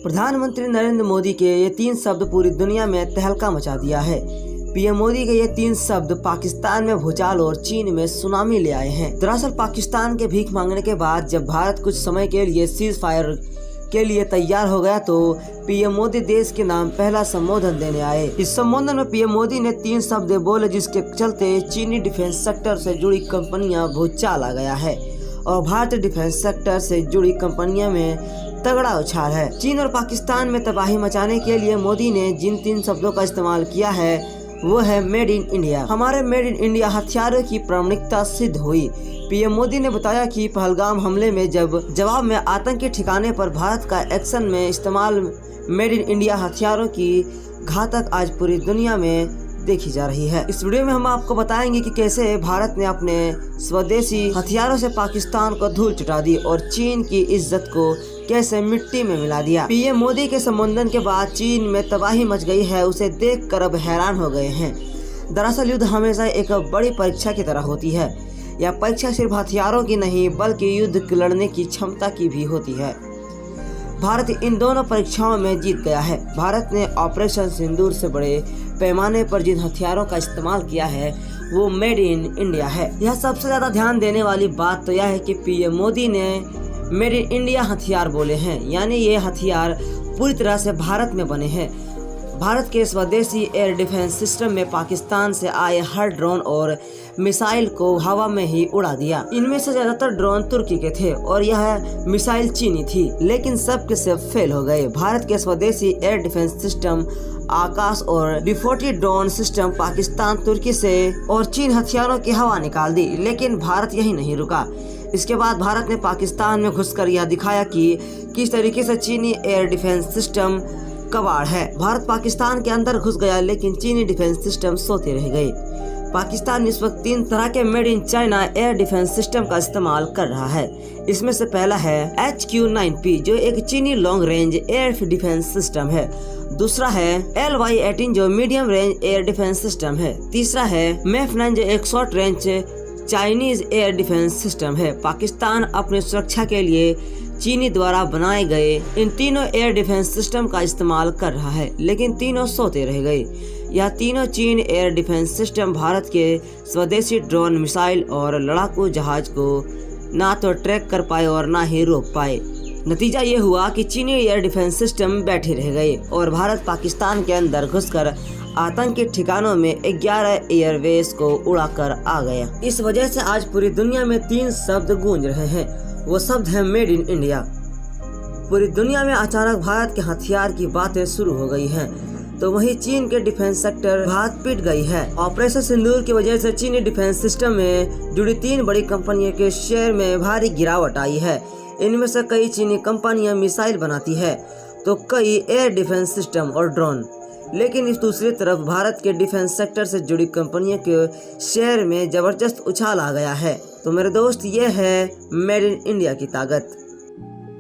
प्रधानमंत्री नरेंद्र मोदी के ये 3 शब्द पूरी दुनिया में तहलका मचा दिया है। पीएम मोदी के ये 3 शब्द पाकिस्तान में भूचाल और चीन में सुनामी ले आए हैं। दरअसल पाकिस्तान के भीख मांगने के बाद जब भारत कुछ समय के लिए सीज फायर के लिए तैयार हो गया तो पीएम मोदी देश के नाम पहला संबोधन देने आए। इस संबोधन में पीएम मोदी ने 3 शब्द बोले जिसके चलते चीनी डिफेंस सेक्टर से जुड़ी कंपनियां भूचाल आ गया है और भारतीय डिफेंस सेक्टर से जुड़ी कंपनियों में तगड़ा उछाल है। चीन और पाकिस्तान में तबाही मचाने के लिए मोदी ने जिन 3 शब्दों का इस्तेमाल किया है वो है मेड इन इंडिया। हमारे मेड इन इंडिया हथियारों की प्रामाणिकता सिद्ध हुई। पीएम मोदी ने बताया कि पहलगाम हमले में जवाब में आतंकी ठिकाने पर भारत का एक्शन में इस्तेमाल मेड इन इंडिया हथियारों की घातक आज पूरी दुनिया में देखी जा रही है। इस वीडियो में हम आपको बताएंगे कि कैसे भारत ने अपने स्वदेशी हथियारों से पाकिस्तान को धूल चटा दी और चीन की इज्जत को कैसे मिट्टी में मिला दिया। पीएम मोदी के संबोधन के बाद चीन में तबाही मच गई है, उसे देखकर अब हैरान हो गए हैं। दरअसल युद्ध हमेशा एक बड़ी परीक्षा की तरह होती है। यह परीक्षा सिर्फ हथियारों की नहीं बल्कि युद्ध लड़ने की क्षमता की भी होती है। भारत इन दोनों परीक्षाओं में जीत गया है। भारत ने ऑपरेशन सिंदूर से बड़े पैमाने पर जिन हथियारों का इस्तेमाल किया है वो मेड इन इंडिया है। यह सबसे ज्यादा ध्यान देने वाली बात तो यह है कि पीएम मोदी ने मेड इन इंडिया हथियार बोले हैं, यानी ये हथियार पूरी तरह से भारत में बने हैं। भारत के स्वदेशी एयर डिफेंस सिस्टम में पाकिस्तान से आए हर ड्रोन और मिसाइल को हवा में ही उड़ा दिया। इनमें से ज्यादातर ड्रोन तुर्की के थे और यह मिसाइल चीनी थी, लेकिन सब के सब फेल हो गए। भारत के स्वदेशी एयर डिफेंस सिस्टम आकाश और D40 ड्रोन सिस्टम पाकिस्तान, तुर्की से और चीन हथियारों की हवा निकाल दी, लेकिन भारत यही नहीं रुका। इसके बाद भारत ने पाकिस्तान में घुसकर यह दिखाया कि किस तरीके से चीनी एयर डिफेंस सिस्टम कबाड़ है। भारत पाकिस्तान के अंदर घुस गया लेकिन चीनी डिफेंस सिस्टम सोते रह गए। पाकिस्तान इस वक्त 3 तरह के made in China air defence system का इस्तेमाल कर रहा है। इसमें से पहला है HQ-9P जो एक चीनी long range air defence system है। दूसरा है LY-18 जो medium range air defence system है। तीसरा है MEF-9 जो एक short range Chinese air defence system है। पाकिस्तान अपनी सुरक्षा के लिए चीनी द्वारा बनाए गए इन तीनों एयर डिफेंस सिस्टम का इस्तेमाल कर रहा है, लेकिन तीनों सोते रह गए। यह तीनों चीन एयर डिफेंस सिस्टम भारत के स्वदेशी ड्रोन, मिसाइल और लड़ाकू जहाज को ना तो ट्रैक कर पाए और ना ही रोक पाए। नतीजा ये हुआ कि चीनी एयर डिफेंस सिस्टम बैठे रह गए और भारत पाकिस्तान के अंदर घुसकर आतंकी ठिकानों में 11 एयरवेज को उड़ाकर आ गया। इस वजह से आज पूरी दुनिया में 3 शब्द गूंज रहे हैं। वो शब्द है मेड इन इंडिया। पूरी दुनिया में अचानक भारत के हथियार की बातें शुरू हो गई हैं, तो वहीं चीन के डिफेंस सेक्टर हाथ पीट गई है। ऑपरेशन सिंदूर की वजह से चीनी डिफेंस सिस्टम में जुड़ी 3 बड़ी कंपनियों के शेयर में भारी गिरावट आई है। इनमें से कई चीनी कंपनियां मिसाइल बनाती है तो कई एयर डिफेंस सिस्टम और ड्रोन। लेकिन इस दूसरी तरफ भारत के डिफेंस सेक्टर से जुड़ी कंपनियों के शेयर में जबरदस्त उछाल आ गया है। तो मेरे दोस्त, ये है मेड इन इंडिया की ताकत।